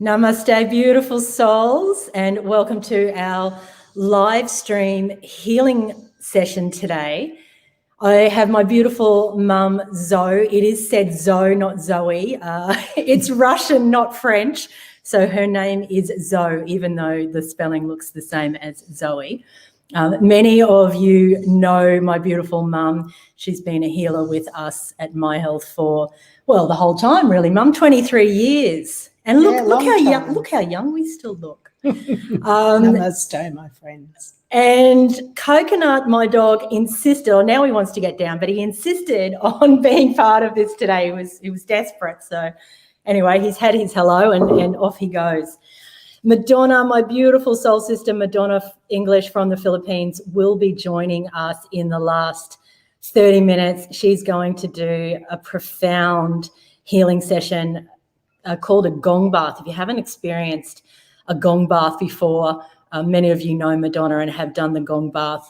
Namaste, beautiful souls, and welcome to our live stream healing session today. I have my beautiful mum, Zoe. It is said Zoe, not Zoe. It's Russian, not French. So her name is Zoe, even though the spelling looks the same as Zoe. Many of you know my beautiful mum. She's been a healer with us at My Health for, well, the whole time, really, mum, 23 years. And look how young we still look. Namaste, my friends. And Coconut, my dog, insisted, or now he wants to get down, but he insisted on being part of this today. He was desperate. So anyway, he's had his hello and off he goes. Madonna, my beautiful soul sister, Madonna English from the Philippines, will be joining us in the last 30 minutes. She's going to do a profound healing session called a Gong bath. If you haven't experienced a Gong bath before, many of you know Madonna and have done the Gong bath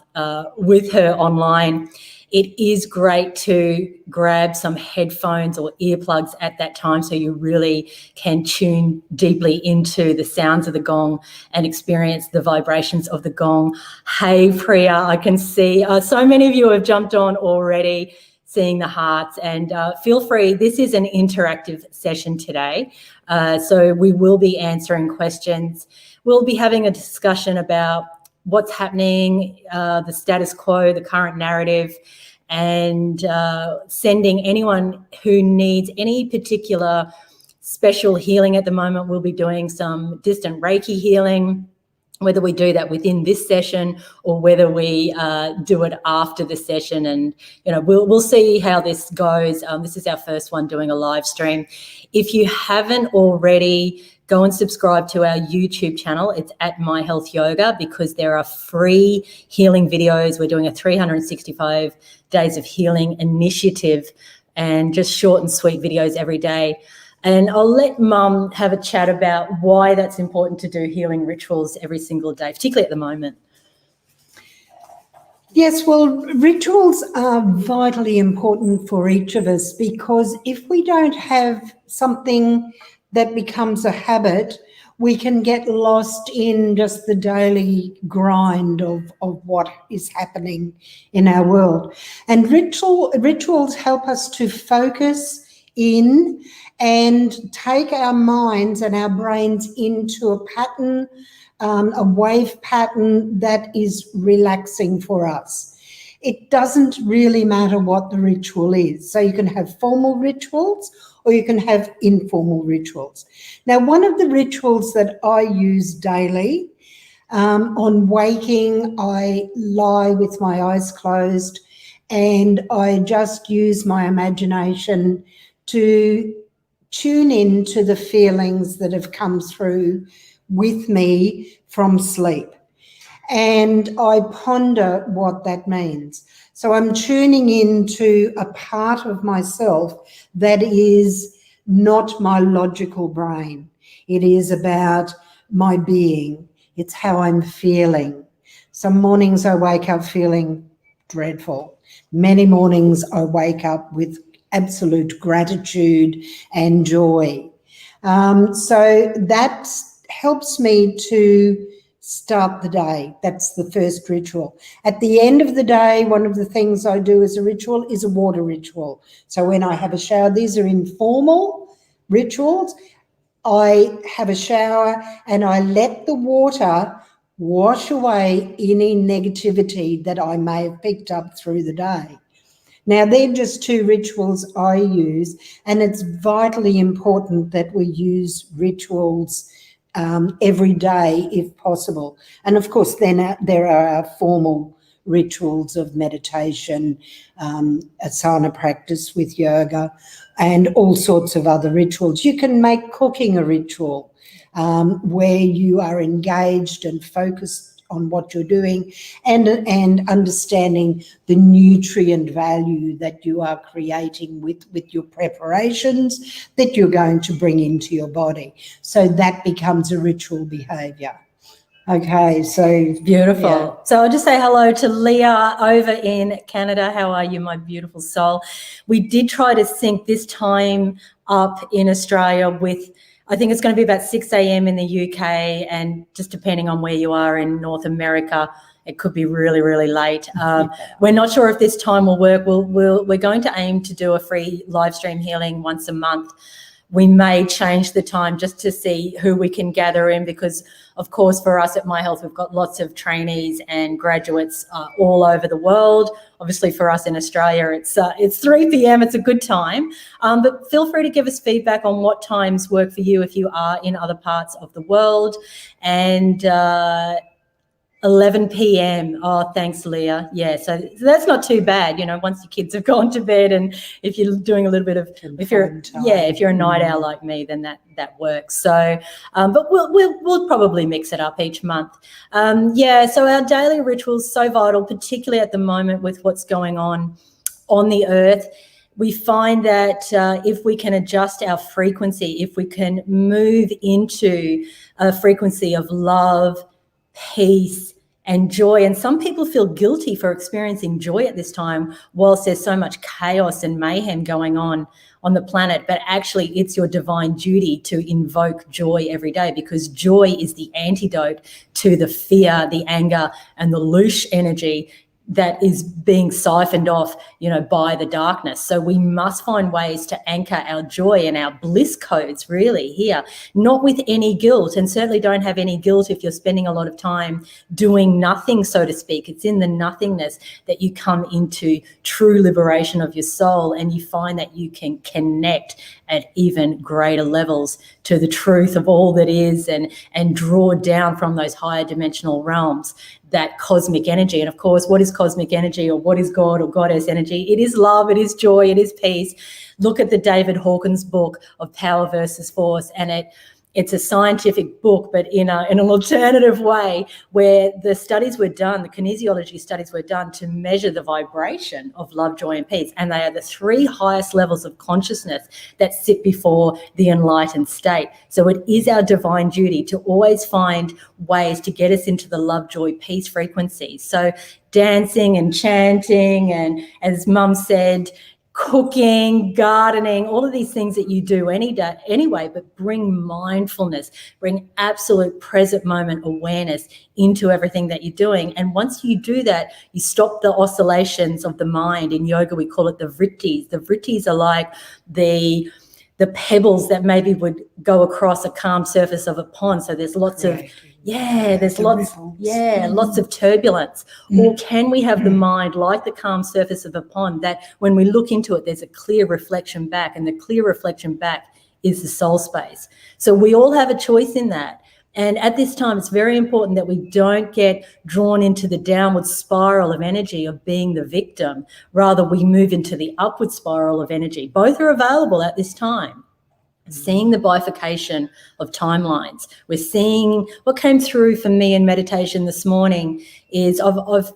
with her online. It is great to grab some headphones or earplugs at that time so you really can tune deeply into the sounds of the gong and experience the vibrations of the gong. Hey, Priya, I can see so many of you have jumped on already, seeing the hearts, and feel free. This is an interactive session today, so we will be answering questions. We'll be having a discussion about what's happening, the status quo, the current narrative, and sending anyone who needs any particular special healing at the moment. We'll be doing some distant reiki healing, whether we do that within this session or whether we do it after the session. And, you know, we'll see how this goes. This is our first one doing a live stream. If you haven't already, go and subscribe to our YouTube channel. It's at My Health Yoga, because there are free healing videos. We're doing a 365 Days of Healing initiative and just short and sweet videos every day. And I'll let Mum have a chat about why that's important to do healing rituals every single day, particularly at the moment. Yes, well, rituals are vitally important for each of us, because if we don't have something that becomes a habit, we can get lost in just the daily grind of what is happening in our world. And rituals help us to focus in and take our minds and our brains into a pattern, a wave pattern that is relaxing for us. It doesn't really matter what the ritual is. So you can have formal rituals or you can have informal rituals. Now, one of the rituals that I use daily, on waking, I lie with my eyes closed and I just use my imagination to tune in to the feelings that have come through with me from sleep. And I ponder what that means. So I'm tuning into a part of myself that is not my logical brain. It is about my being. It's how I'm feeling. Some mornings I wake up feeling dreadful. Many mornings I wake up with absolute gratitude and joy. So that helps me to start the day. That's the first ritual. At the end of the day, one of the things I do as a ritual is a water ritual. So when I have a shower, these are informal rituals. I have a shower and I let the water wash away any negativity that I may have picked up through the day. Now, they're just two rituals I use, and it's vitally important that we use rituals every day if possible. And of course, then there are our formal rituals of meditation, asana practice with yoga, and all sorts of other rituals. You can make cooking a ritual where you are engaged and focused on what you're doing and understanding the nutrient value that you are creating with your preparations that you're going to bring into your body. So that becomes a ritual behavior. Okay, so beautiful. Yeah. So I'll just say hello to Leah over in Canada. How are you, my beautiful soul? We did try to sync this time up in Australia with I think it's going to be about 6 a.m. in the UK, and just depending on where you are in North America, it could be really, really late. We're not sure if this time will work. We're going to aim to do a free live stream healing once a month. We may change the time just to see who we can gather in, because, of course, for us at My Health, we've got lots of trainees and graduates all over the world. Obviously, for us in Australia, it's 3 p.m. It's a good time. But feel free to give us feedback on what times work for you if you are in other parts of the world. And 11 p.m. Oh, thanks, Leah. Yeah, so that's not too bad, once your kids have gone to bed, and if you're doing a little bit of, if you're a night owl like me, then that works. So, but we'll probably mix it up each month. So our daily rituals so vital, particularly at the moment with what's going on the earth. We find that if we can adjust our frequency, if we can move into a frequency of love, peace, and joy. And some people feel guilty for experiencing joy at this time, whilst there's so much chaos and mayhem going on the planet. But actually, it's your divine duty to invoke joy every day, because joy is the antidote to the fear, the anger, and the louche energy that is being siphoned off, by the darkness. So we must find ways to anchor our joy and our bliss codes really here, not with any guilt, and certainly don't have any guilt if you're spending a lot of time doing nothing, so to speak. It's in the nothingness that you come into true liberation of your soul, and you find that you can connect at even greater levels to the truth of all that is, and draw down from those higher dimensional realms that cosmic energy. And of course, what is cosmic energy, or what is God or goddess energy? It is love, it is joy, it is peace. Look at the David Hawkins book of Power versus Force, and it's a scientific book, but in an alternative way, where the studies were done, the kinesiology studies were done to measure the vibration of love, joy, and peace. And they are the 3 highest levels of consciousness that sit before the enlightened state. So it is our divine duty to always find ways to get us into the love, joy, peace frequency. So dancing and chanting, and as Mum said, cooking, gardening, all of these things that you do any day anyway, but bring mindfulness, bring absolute present moment awareness into everything that you're doing. And once you do that, you stop the oscillations of the mind. In yoga, we call it the vrittis. The vrittis are like the pebbles that maybe would go across a calm surface of a pond. So there's lots of lots of turbulence. Or can we have the mind like the calm surface of a pond, that when we look into it, there's a clear reflection back, and the clear reflection back is the soul space. So we all have a choice in that. And at this time, it's very important that we don't get drawn into the downward spiral of energy of being the victim. Rather, we move into the upward spiral of energy. Both are available at this time. Seeing the bifurcation of timelines. We're seeing what came through for me in meditation this morning is I've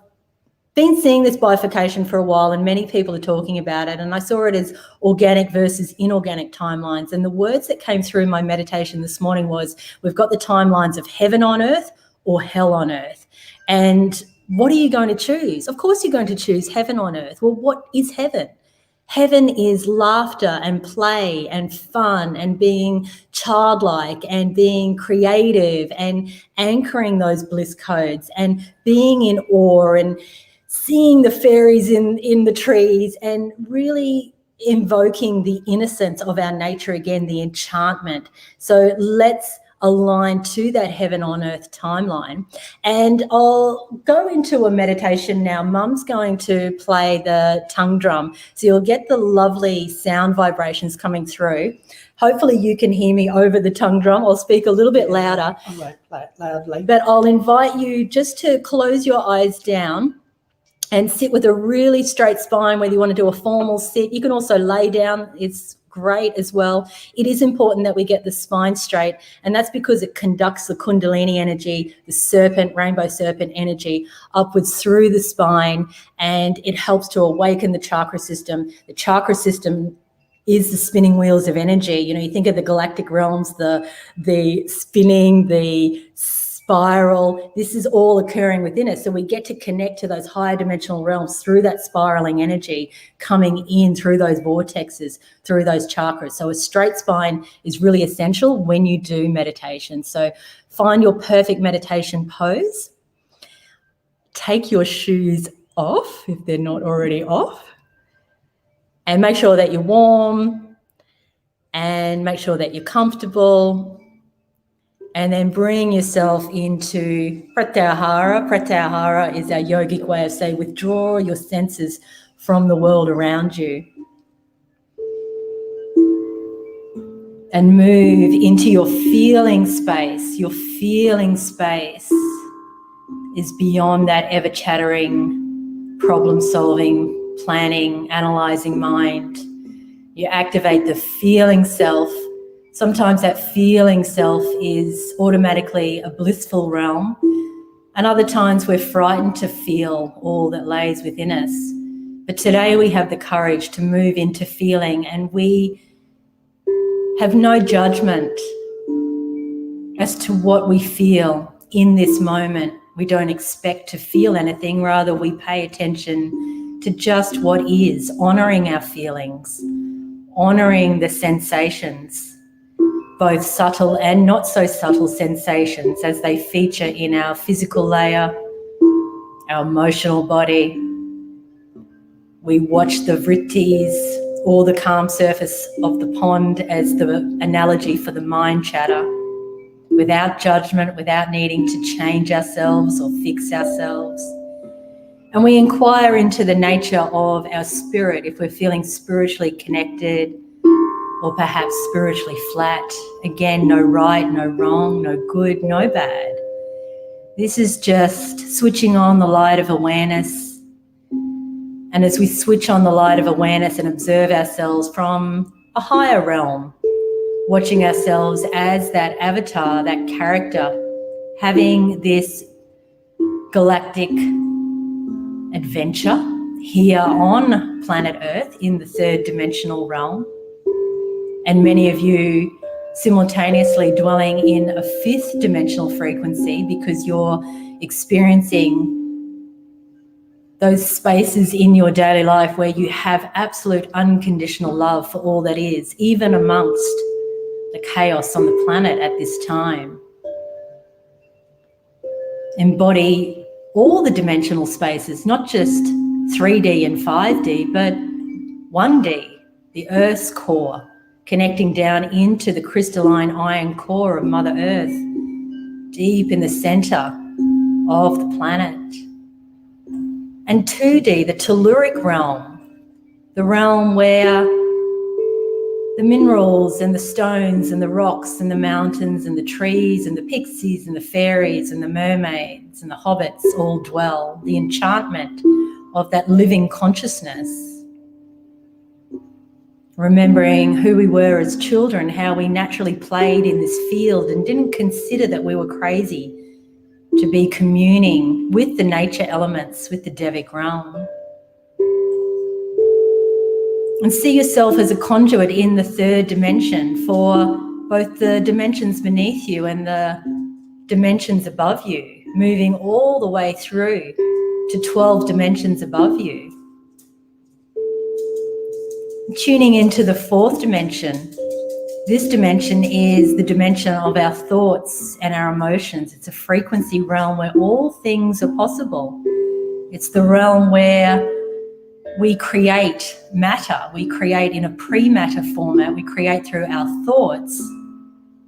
been seeing this bifurcation for a while, and many people are talking about it. And I saw it as organic versus inorganic timelines. And the words that came through my meditation this morning was, we've got the timelines of heaven on earth or hell on earth. And what are you going to choose? Of course, you're going to choose heaven on earth. Well, what is heaven? Heaven is laughter and play and fun and being childlike and being creative and anchoring those bliss codes and being in awe and seeing the fairies in the trees and really invoking the innocence of our nature again, the enchantment. So let's align to that heaven on earth timeline. And I'll go into a meditation now. Mum's going to play the tongue drum. So you'll get the lovely sound vibrations coming through. Hopefully you can hear me over the tongue drum. I'll speak a little bit louder. I won't play it loudly. But I'll invite you just to close your eyes down and sit with a really straight spine, whether you want to do a formal sit. You can also lay down. It's great as well. It is important that we get the spine straight, and that's because it conducts the Kundalini energy, the serpent, rainbow serpent energy upwards through the spine, and it helps to awaken the chakra system. The chakra system is the spinning wheels of energy. You know, you think of the galactic realms, the spinning, the spiral. This is all occurring within us. So we get to connect to those higher dimensional realms through that spiraling energy coming in through those vortexes, through those chakras. So a straight spine is really essential when you do meditation. So find your perfect meditation pose. Take your shoes off if they're not already off. And make sure that you're warm and make sure that you're comfortable. And then bring yourself into Pratyahara. Pratyahara is our yogic way of saying withdraw your senses from the world around you. And move into your feeling space. Your feeling space is beyond that ever-chattering, problem-solving, planning, analysing mind. You activate the feeling self. Sometimes that feeling self is automatically a blissful realm, and other times we're frightened to feel all that lays within us. But today we have the courage to move into feeling, and we have no judgment as to what we feel in this moment. We don't expect to feel anything, rather we pay attention to just what is, honouring our feelings, honouring the sensations, both subtle and not so subtle sensations as they feature in our physical layer, our emotional body. We watch the vrittis, or the calm surface of the pond, as the analogy for the mind chatter, without judgment, without needing to change ourselves or fix ourselves. And we inquire into the nature of our spirit, if we're feeling spiritually connected, or perhaps spiritually flat. Again, no right, no wrong, no good, no bad. This is just switching on the light of awareness. And as we switch on the light of awareness and observe ourselves from a higher realm, watching ourselves as that avatar, that character, having this galactic adventure here on planet Earth in the third dimensional realm. And many of you simultaneously dwelling in a fifth dimensional frequency because you're experiencing those spaces in your daily life where you have absolute unconditional love for all that is, even amongst the chaos on the planet at this time. Embody all the dimensional spaces, not just 3D and 5D, but 1D, the Earth's core, connecting down into the crystalline iron core of Mother Earth, deep in the centre of the planet. And 2D, the telluric realm, the realm where the minerals and the stones and the rocks and the mountains and the trees and the pixies and the fairies and the mermaids and the hobbits all dwell, the enchantment of that living consciousness. Remembering who we were as children, how we naturally played in this field and didn't consider that we were crazy to be communing with the nature elements, with the Devic realm. And see yourself as a conduit in the third dimension for both the dimensions beneath you and the dimensions above you, moving all the way through to 12 dimensions above you. Tuning into the fourth dimension. This dimension is the dimension of our thoughts and our emotions. It's a frequency realm where all things are possible. It's the realm where we create matter. We create in a pre-matter format. We create through our thoughts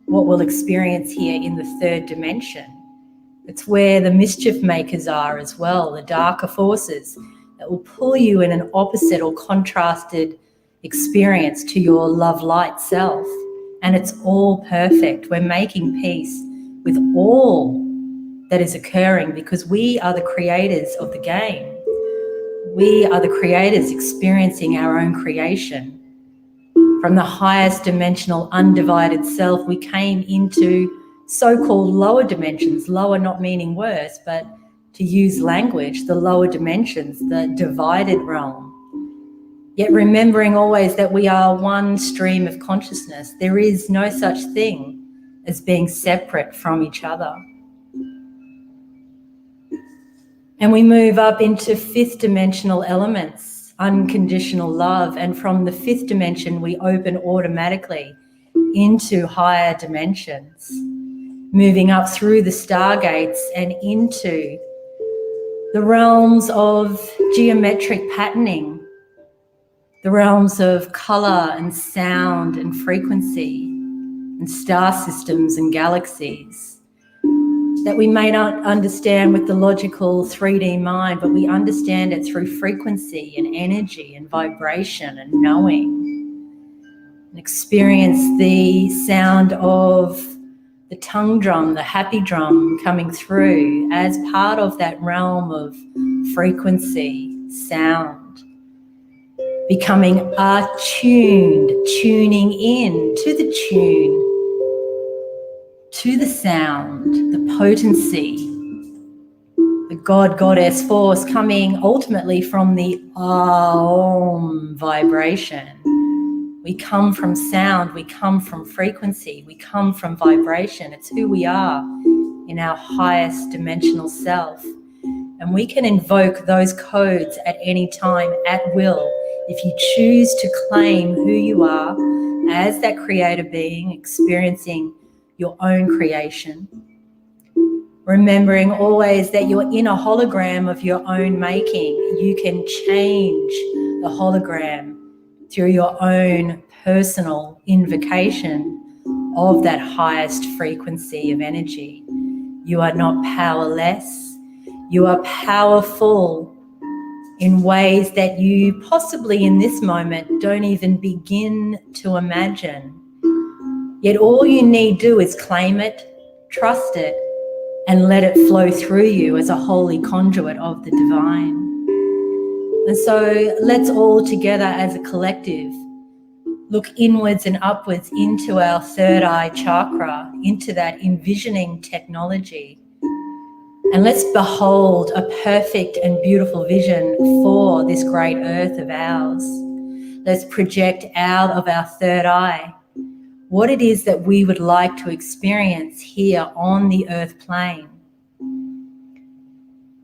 what we'll experience here in the third dimension. It's where the mischief makers are as well, the darker forces that will pull you in an opposite or contrasted experience to your love light self. And it's all perfect. We're making peace with all that is occurring because we are the creators of the game. We are the creators experiencing our own creation. From the highest dimensional undivided self, we came into so-called lower dimensions, lower not meaning worse, but to use language, the lower dimensions, the divided realm. Yet remembering always that we are one stream of consciousness. There is no such thing as being separate from each other. And we move up into fifth dimensional elements, unconditional love. And from the fifth dimension, we open automatically into higher dimensions, moving up through the stargates and into the realms of geometric patterning, the realms of color and sound and frequency and star systems and galaxies that we may not understand with the logical 3D mind, but we understand it through frequency and energy and vibration and knowing, and experience the sound of the tongue drum, the happy drum coming through as part of that realm of frequency, sound, becoming attuned, tuning in to the tune, to the sound, the potency, the God-Goddess force coming ultimately from the Om vibration. We come from sound, we come from frequency, we come from vibration. It's who we are in our highest dimensional self. And we can invoke those codes at any time at will if you choose to claim who you are as that creator being experiencing your own creation. Remembering always that you're in a hologram of your own making. You can change the hologram through your own personal invocation of that highest frequency of energy. You are not powerless. You are powerful in ways that you possibly in this moment don't even begin to imagine. Yet all you need do is claim it, trust it, and let it flow through you as a holy conduit of the divine. And so let's all together as a collective look inwards and upwards into our third eye chakra, into that envisioning technology. And let's behold a perfect and beautiful vision for this great earth of ours. Let's project out of our third eye what it is that we would like to experience here on the earth plane.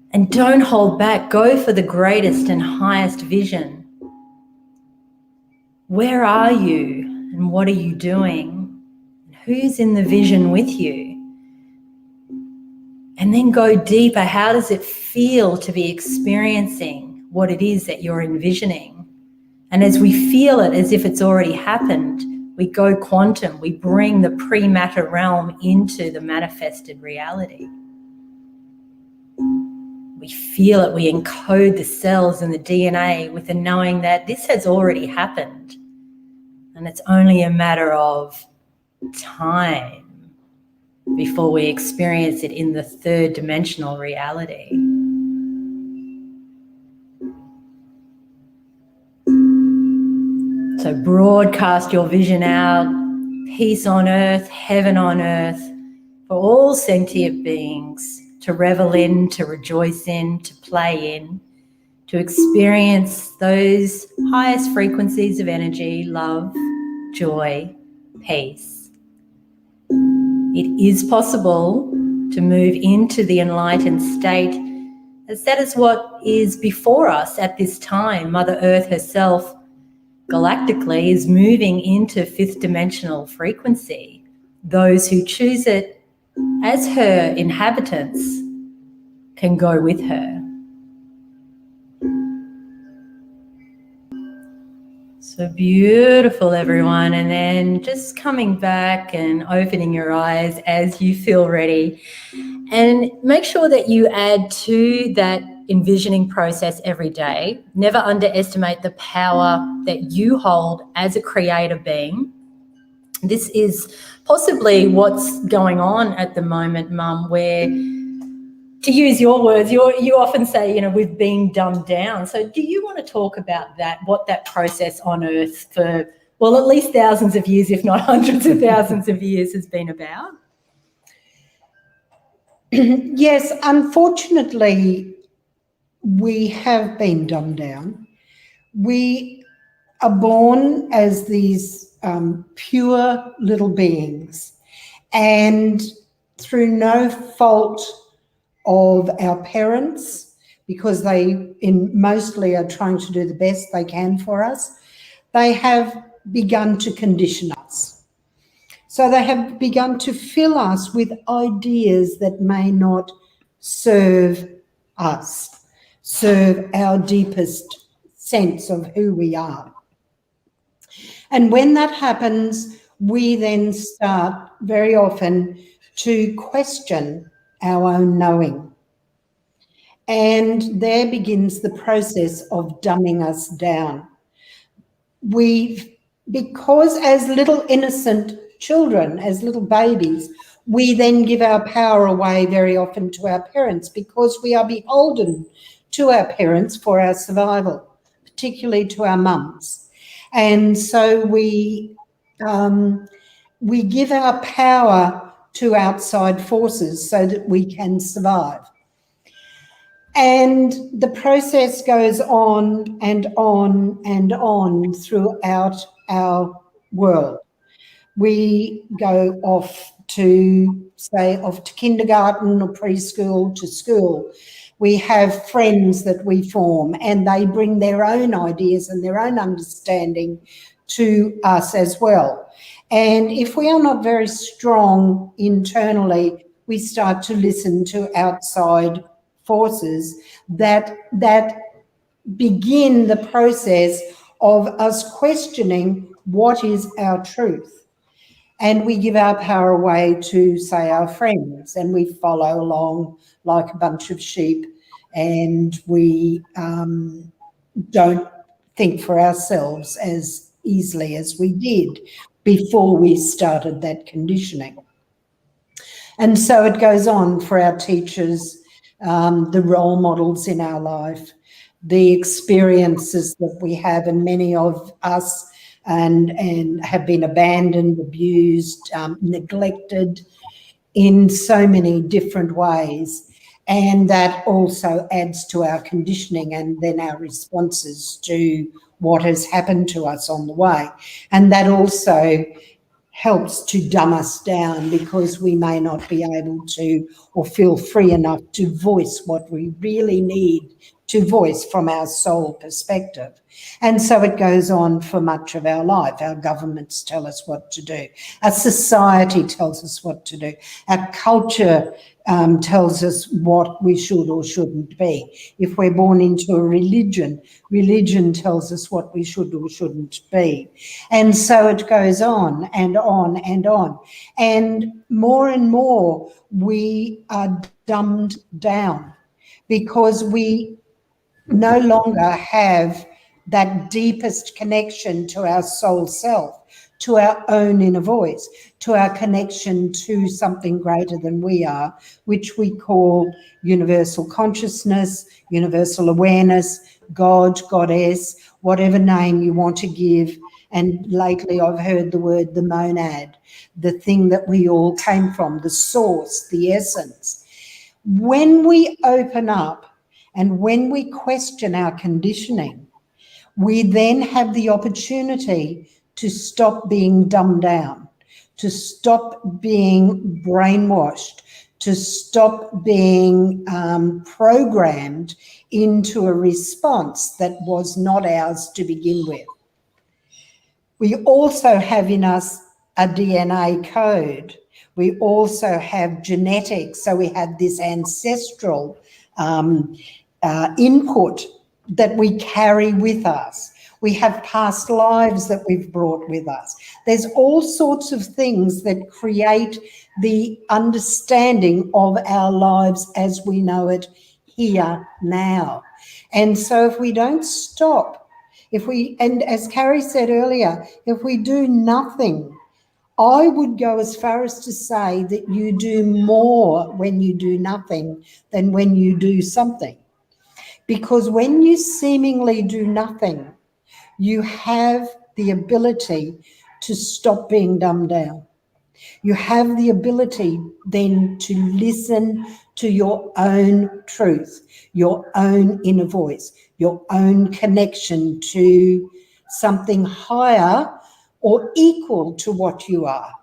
And don't hold back. Go for the greatest and highest vision. Where are you and what are you doing? Who's in the vision with you? And then go deeper. How does it feel to be experiencing what it is that you're envisioning? And as we feel it as if it's already happened, we go quantum. We bring the pre-matter realm into the manifested reality. We feel it. We encode the cells and the DNA with the knowing that this has already happened. And it's only a matter of time before we experience it in the third dimensional reality. So broadcast your vision out, peace on earth, heaven on earth, for all sentient beings to revel in, to rejoice in, to play in, to experience those highest frequencies of energy, love, joy, peace. It is possible to move into the enlightened state, as that is what is before us at this time. Mother Earth herself, galactically, is moving into fifth dimensional frequency. Those who choose it as her inhabitants can go with her. So beautiful, everyone. And then just coming back and opening your eyes as you feel ready. And make sure that you add to that envisioning process every day. Never underestimate the power that you hold as a creator being. This is possibly what's going on at the moment, Mum, where, to use your words, you often say, we've been dumbed down. So do you want to talk about that, what that process on Earth for, well, at least thousands of years, if not hundreds of thousands of years, has been about? Yes, unfortunately, we have been dumbed down. We are born as these pure little beings, and through no fault of our parents, because they mostly are trying to do the best they can for us, they have begun to condition us. So they have begun to fill us with ideas that may not serve us, serve our deepest sense of who we are. And when that happens, we then start very often to question our own knowing. And there begins the process of dumbing us down. Because as little innocent children, as little babies, we then give our power away very often to our parents because we are beholden to our parents for our survival, particularly to our mums. And so we give our power to outside forces so that we can survive. And the process goes on and on and on throughout our world. We go off to kindergarten or preschool to school. We have friends that we form and they bring their own ideas and their own understanding to us as well. And if we are not very strong internally, we start to listen to outside forces that begin the process of us questioning what is our truth. And we give our power away to, say, our friends, and we follow along like a bunch of sheep, and we don't think for ourselves as easily as we did before we started that conditioning. And so it goes on for our teachers, the role models in our life, the experiences that we have, and many of us and have been abandoned, abused, neglected in so many different ways. And that also adds to our conditioning and then our responses to what has happened to us on the way. And that also helps to dumb us down because we may not be able to or feel free enough to voice what we really need to voice from our soul perspective. And so it goes on for much of our life. Our governments tell us what to do. Our society tells us what to do. Our culture tells us what we should or shouldn't be. If we're born into a religion, religion tells us what we should or shouldn't be. And so it goes on and on and on. And more we are dumbed down because we no longer have that deepest connection to our soul self, to our own inner voice, to our connection to something greater than we are, which we call universal consciousness, universal awareness, God, goddess, whatever name you want to give. And lately I've heard the word the monad, the thing that we all came from, the source, the essence. When we open up and when we question our conditioning, we then have the opportunity to stop being dumbed down, to stop being brainwashed, to stop being programmed into a response that was not ours to begin with. We also have in us a DNA code. We also have genetics, so we have this ancestral input that we carry with us. We have past lives that we've brought with us. There's all sorts of things that create the understanding of our lives as we know it here now. And so if we don't stop, and as Carrie said earlier, if we do nothing, I would go as far as to say that you do more when you do nothing than when you do something. Because when you seemingly do nothing, you have the ability to stop being dumbed down. You have the ability then to listen to your own truth, your own inner voice, your own connection to something higher or equal to what you are.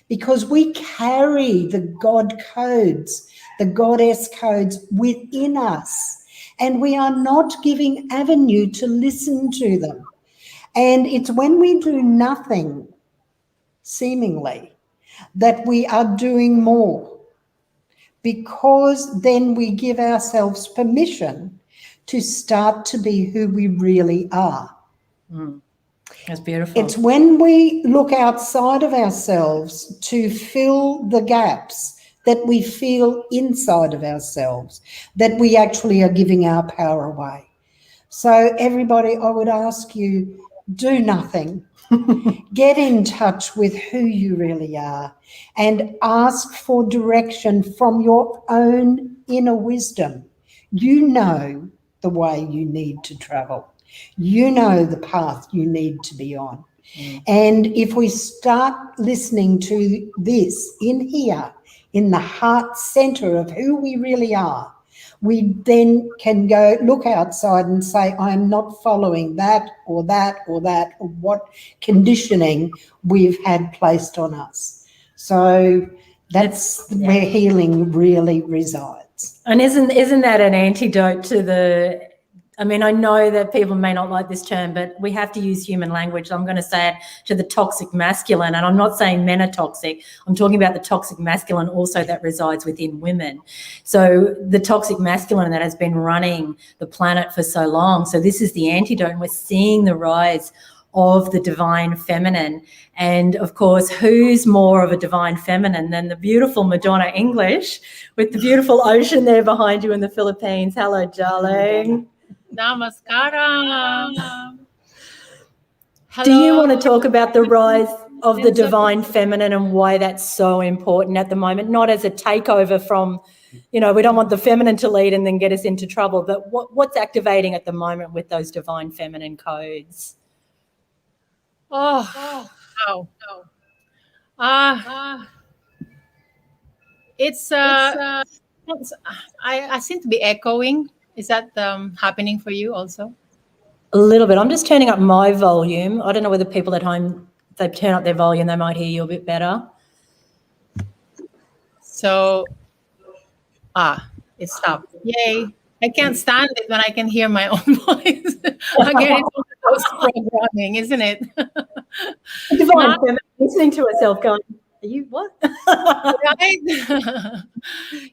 Because we carry the God codes, the goddess codes within us. and we are not giving avenue to listen to them. And it's when we do nothing, seemingly, that we are doing more, because then we give ourselves permission to start to be who we really are. That's beautiful. It's when we look outside of ourselves to fill the gaps that we feel inside of ourselves that we actually are giving our power away. So everybody, I would ask you, do nothing. Get in touch with who you really are and ask for direction from your own inner wisdom. You know the way you need to travel. You know the path you need to be on. And if we start listening to this in here, in the heart center of who we really are, we then can go look outside and say, I am not following that or that or that, or what conditioning we've had placed on us. So that's where healing really resides. And isn't that an antidote to the, I mean, I know that people may not like this term, but we have to use human language. I'm going to say it, to the toxic masculine. And I'm not saying men are toxic. I'm talking about the toxic masculine also that resides within women. So the toxic masculine that has been running the planet for so long. So this is the antidote. And we're seeing the rise of the divine feminine. And of course, who's more of a divine feminine than the beautiful Madonna English with the beautiful ocean there behind you in the Philippines? Hello, darling. Namaskaram. Do you want to talk about the rise of the divine feminine and why that's so important at the moment? Not as a takeover from, we don't want the feminine to lead and then get us into trouble, but what's activating at the moment with those divine feminine codes? Wow. It's I seem to be echoing. Is that happening for you also? A little bit. I'm just turning up my volume. I don't know whether people at home, if they turn up their volume, they might hear you a bit better. So, it stopped. Yay. I can't stand it when I can hear my own voice. Again, it's post programming, isn't it? Divine feminine listening to herself going, are you what? Right?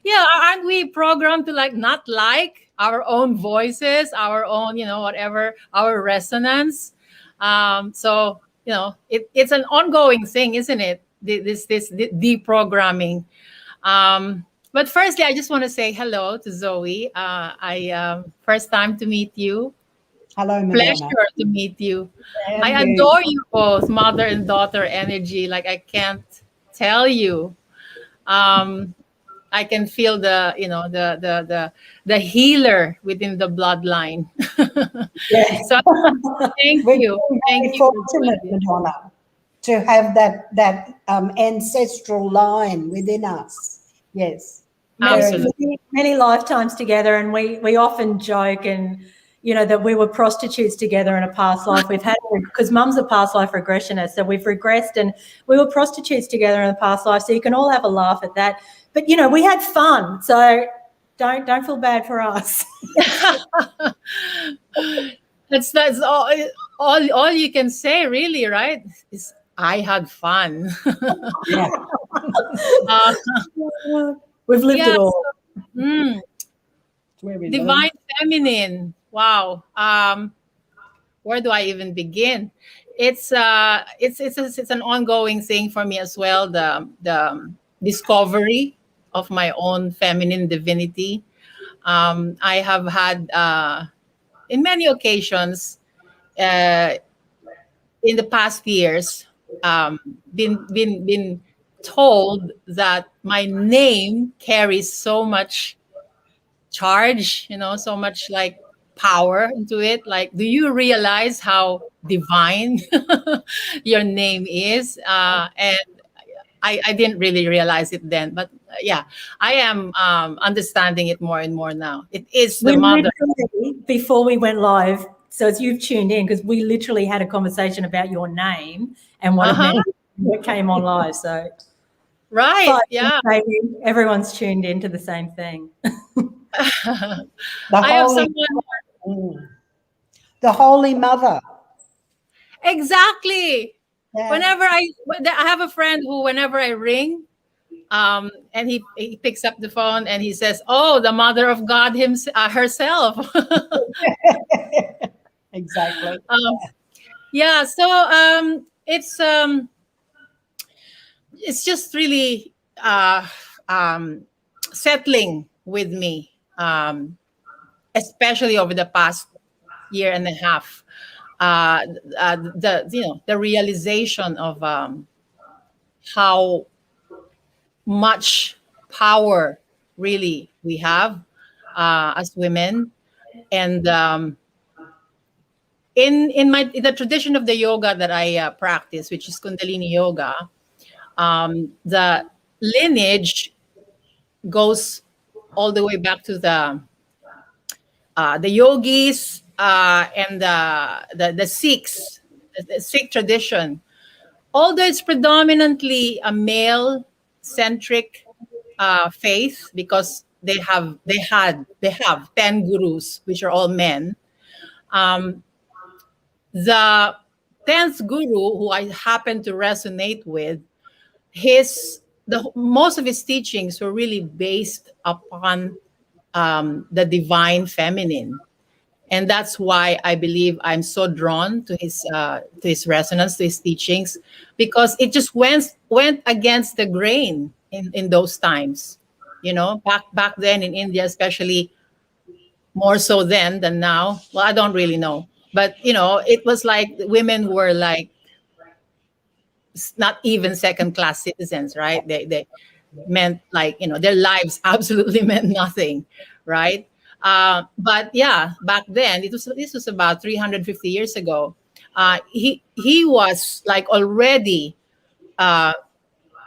Yeah, aren't we programmed to not like our own voices, our own, whatever, our resonance? So, it's an ongoing thing, isn't it? This deprogramming. But firstly, I just want to say hello to Zoe. I first time to meet you. Hello, Madonna. Pleasure to meet you. I adore you both, mother and daughter energy. I can't tell you. I can feel the healer within the bloodline. Yes. So thank you. Thank you. Fortunate, Madonna, to have that ancestral line within us. Yes. Many lifetimes together, and we often joke and that we were prostitutes together in a past life. We've had, because Mum's a past life regressionist, so we've regressed and we were prostitutes together in the past life. So you can all have a laugh at that. But we had fun, so don't feel bad for us. That's all you can say, really, right? Is I had fun. Yeah. We've lived it all. Divine feminine. Wow. Where do I even begin? It's an ongoing thing for me as well. The discovery of my own feminine divinity. I have had in many occasions in the past years been told that my name carries so much charge, so much power into it. Do you realize how divine your name is? And I didn't really realize it then, but yeah, I am understanding it more and more now. It is the mother. Before we went live, so as you've tuned in, because we literally had a conversation about your name and what it meant when it came on live. So Right. 5 Yeah. minutes, maybe everyone's tuned into the same thing. The I have Holy, someone. the Holy Mother. Exactly. Yeah. Whenever I have a friend who, whenever I ring, and he picks up the phone and he says, "Oh, the Mother of God herself." Exactly. Yeah. So it's just really um, settling with me, especially over the past year and a half. The realization of how much power really we have as women, and in the tradition of the yoga that I practice, which is Kundalini yoga, the lineage goes all the way back to the yogis and the Sikhs, the Sikh tradition. Although it's predominantly a male centric faith, because they have 10 gurus, which are all men. Um, the 10th guru, who I happen to resonate with, most of his teachings were really based upon the divine feminine, and that's why I believe I'm so drawn to his resonance, to his teachings, because it just went against the grain in those times. Back then in India, especially, more so then than now. Well, I don't really know, but it was like women were like not even second class citizens, right? They meant, like, their lives absolutely meant nothing, right? But yeah, back then, this was about 350 years ago. He was like already uh,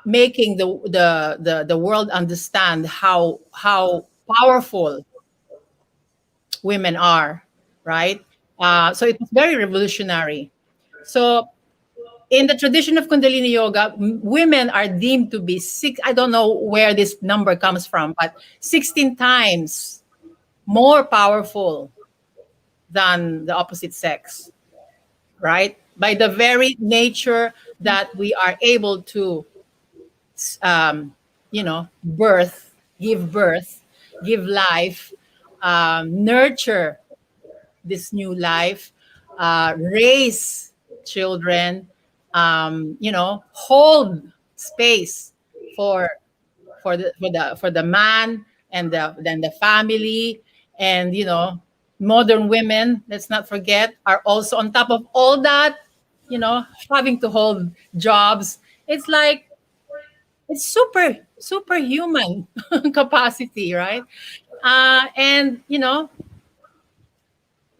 making the world understand how powerful women are, right? So it was very revolutionary. So in the tradition of Kundalini yoga, women are deemed to be six. I don't know where this number comes from, but 16 times more powerful than the opposite sex, right? By the very nature that we are able to, give birth, give life, nurture this new life, raise children, hold space for for the man and the family, and modern women, let's not forget, are also on top of all that, having to hold jobs. It's like it's superhuman capacity, right? And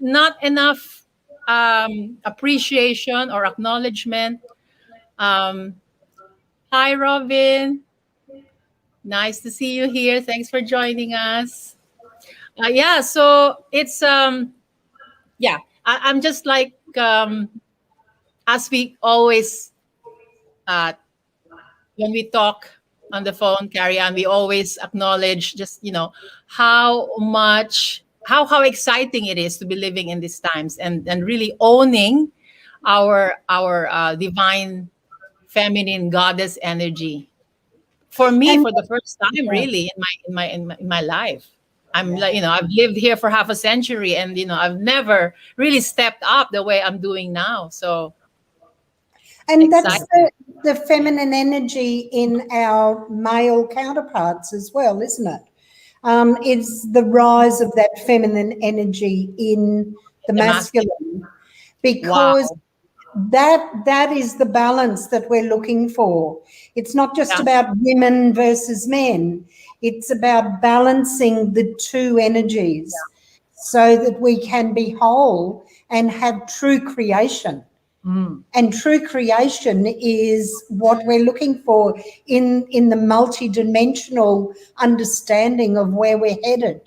not enough appreciation or acknowledgement. Um, Hi, Robin. Nice to see you here. Thanks for joining us. Yeah, so it's yeah. I'm just like, as we always, uh, when we talk on the phone, Carrie, and we always acknowledge just how exciting it is to be living in these times, and really owning our divine feminine goddess energy. For me, And for the first time, really, in my life. I'm like, I've lived here for half a century, and I've never really stepped up the way I'm doing now. So And that's excited. the feminine energy in our male counterparts as well, isn't it? It's the rise of that feminine energy in the The masculine. masculine, because Wow. that is the balance that we're looking for. It's not just Yeah. about women versus men. It's about balancing the two energies so that we can be whole and have true creation. And true creation is what we're looking for in the multidimensional understanding of where we're headed.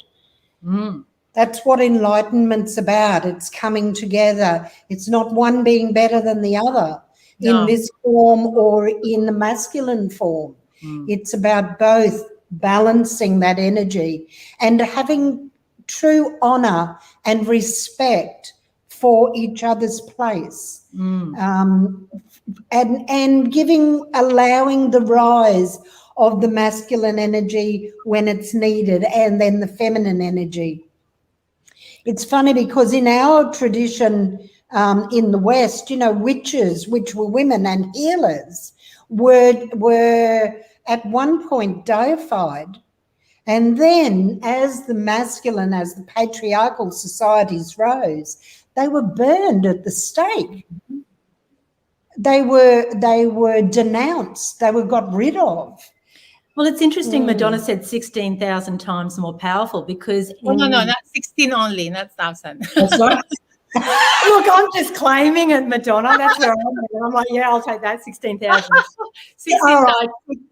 That's what enlightenment's about. It's coming together. It's not one being better than the other in No. this form or in the masculine form. It's about both balancing that energy and having true honor and respect for each other's place. And allowing the rise of the masculine energy when it's needed, and then the feminine energy. It's funny because in our tradition in the West, witches, which were women, and healers were at one point deified. And then as the patriarchal societies rose, they were burned at the stake. They were denounced. They were got rid of. Well, it's interesting. Madonna said 16,000 times more powerful because... No, not 16 only, not 1,000. Sorry. Look, I'm just claiming it, Madonna. That's where I'm at. I'm like, yeah, I'll take that, 16,000. All right,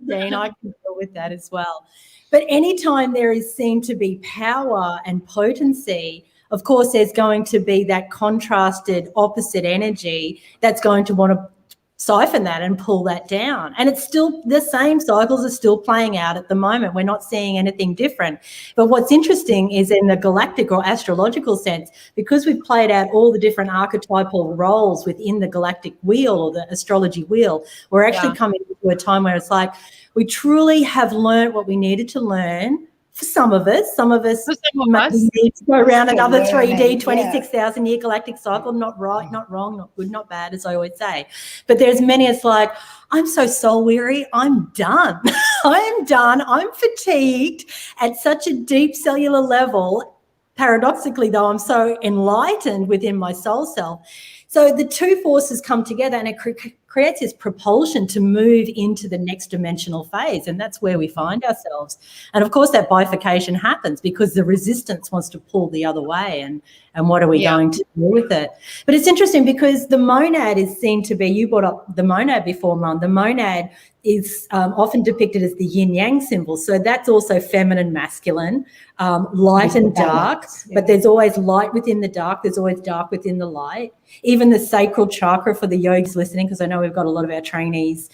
16, I can deal with that as well. But anytime there is seen to be power and potency, of course, there's going to be that contrasted opposite energy that's going to want to siphon that and pull that down. And it's still the same cycles are still playing out at the moment. We're not seeing anything different. But what's interesting is in the galactic or astrological sense, because we've played out all the different archetypal roles within the galactic wheel or the astrology wheel, we're actually coming into a time where it's like we truly have learned what we needed to learn. For some of us need to go around another 3D, 26,000 year galactic cycle. Not right, not wrong, not good, not bad, as I always say. But there's many, it's like, I'm so soul weary, I'm done. I am done. I'm fatigued at such a deep cellular level. Paradoxically, though, I'm so enlightened within my soul self. So the two forces come together and it creates this propulsion to move into the next dimensional phase. And that's where we find ourselves. And of course, that bifurcation happens because the resistance wants to pull the other way. And what are we going to do with it? But it's interesting because the monad is seen to be, you brought up the monad before, Mum. The monad is often depicted as the yin-yang symbol. So that's also feminine, masculine, light and dark. But there's always light within the dark. There's always dark within the light. Even the sacral chakra for the yogis listening, because I know we've got a lot of our trainees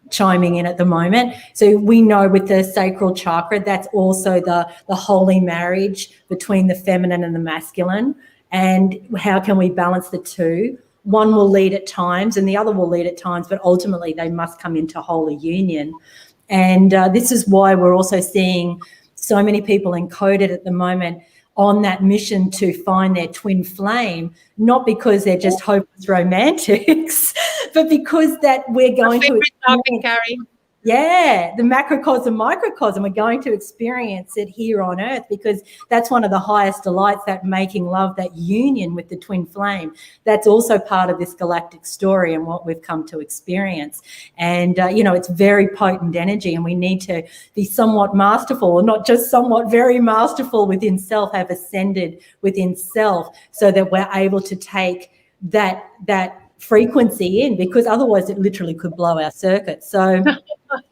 chiming in at the moment. So we know with the sacral chakra, that's also the holy marriage between the feminine and the masculine. And how can we balance the two? One will lead at times and the other will lead at times, but ultimately they must come into holy union. And this is why we're also seeing so many people encoded at the moment on that mission to find their twin flame, not because they're just hopeless romantics, but because that we're going to topic, Carrie. Yeah, the macrocosm, microcosm, we're going to experience it here on Earth because that's one of the highest delights, that making love, that union with the twin flame. That's also part of this galactic story and what we've come to experience. And, it's very potent energy and we need to be somewhat masterful, or not just somewhat, very masterful within self, have ascended within self so that we're able to take that frequency in, because otherwise it literally could blow our circuit. So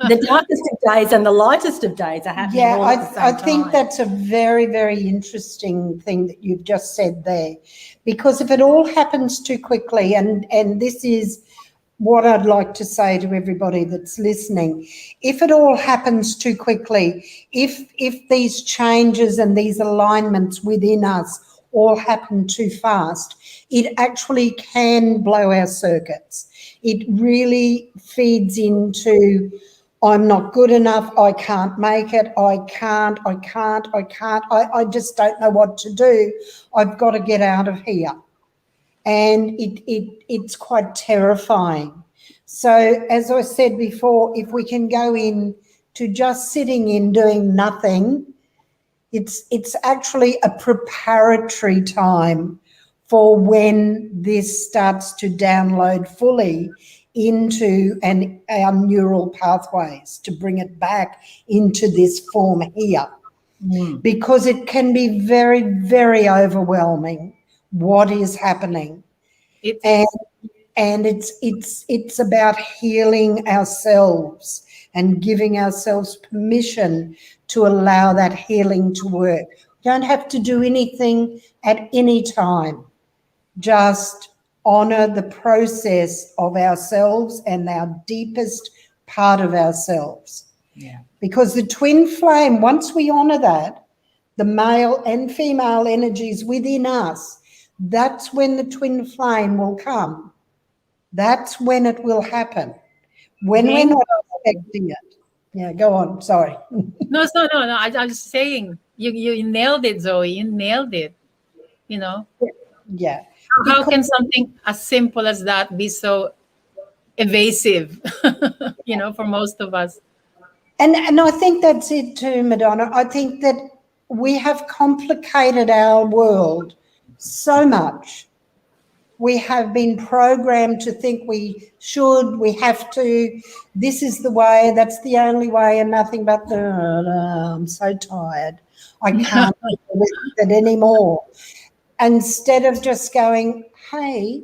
the darkest of days and the lightest of days are happening all at the same time. I think that's a very, very interesting thing that you've just said there, because if it all happens too quickly, and this is what I'd like to say to everybody that's listening, if it all happens too quickly, if these changes and these alignments within us all happen too fast, it actually can blow our circuits. It really feeds into, I'm not good enough, I can't make it, I just don't know what to do, I've got to get out of here. And it's quite terrifying. So as I said before, if we can go in to just sitting in doing nothing, it's actually a preparatory time for when this starts to download fully into our neural pathways, to bring it back into this form here. Because it can be very, very overwhelming what is happening. And it's about healing ourselves and giving ourselves permission to allow that healing to work. You don't have to do anything at any time. Just honor the process of ourselves and our deepest part of ourselves. Yeah. Because the twin flame, once we honor that, the male and female energies within us, that's when the twin flame will come. That's when it will happen. When we're not expecting it. Yeah, go on. Sorry. No. I'm just saying, you nailed it, Zoe. You nailed it. You know, Yeah. how can something as simple as that be so evasive? You know, for most of us. And I think that's it too, Madonna. I think that we have complicated our world so much. We have been programmed to think we should, we have to, this is the way, that's the only way, and nothing but the, I'm so tired. I can't deal with it anymore. Instead of just going, hey,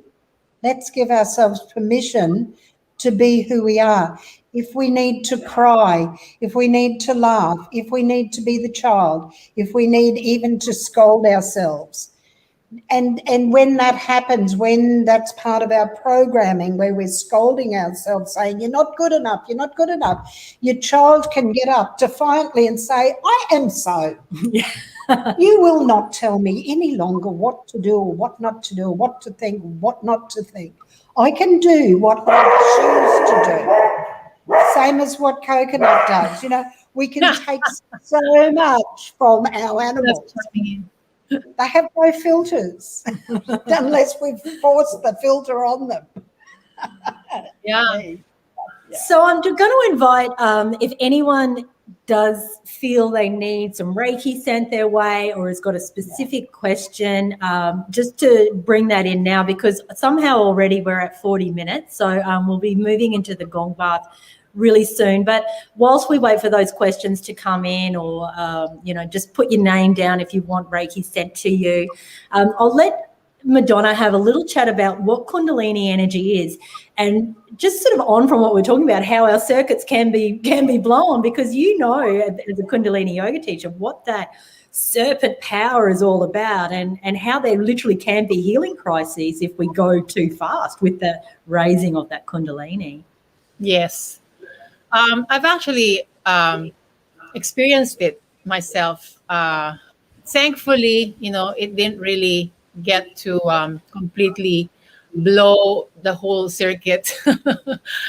let's give ourselves permission to be who we are. If we need to cry, if we need to laugh, if we need to be the child, if we need even to scold ourselves. And when that happens, when that's part of our programming, where we're scolding ourselves, saying, you're not good enough, you're not good enough, your child can get up defiantly and say, I am so. You will not tell me any longer what to do or what not to do, or what to think, what not to think. I can do what I choose to do. Same as what coconut does. You know, we can take so much from our animals. They have no filters unless we've forced the filter on them. Yeah. So I'm going to invite, if anyone does feel they need some Reiki sent their way or has got a specific question, just to bring that in now, because somehow already we're at 40 minutes. So we'll be moving into the Gong bath really soon. But whilst we wait for those questions to come in, or, just put your name down if you want Reiki sent to you, I'll let Madonna have a little chat about what Kundalini energy is, and just sort of on from what we're talking about, how our circuits can be blown, because as a Kundalini yoga teacher, what that serpent power is all about, and how there literally can be healing crises if we go too fast with the raising of that Kundalini. Yes. I've actually experienced it myself. Thankfully, it didn't really get to completely blow the whole circuit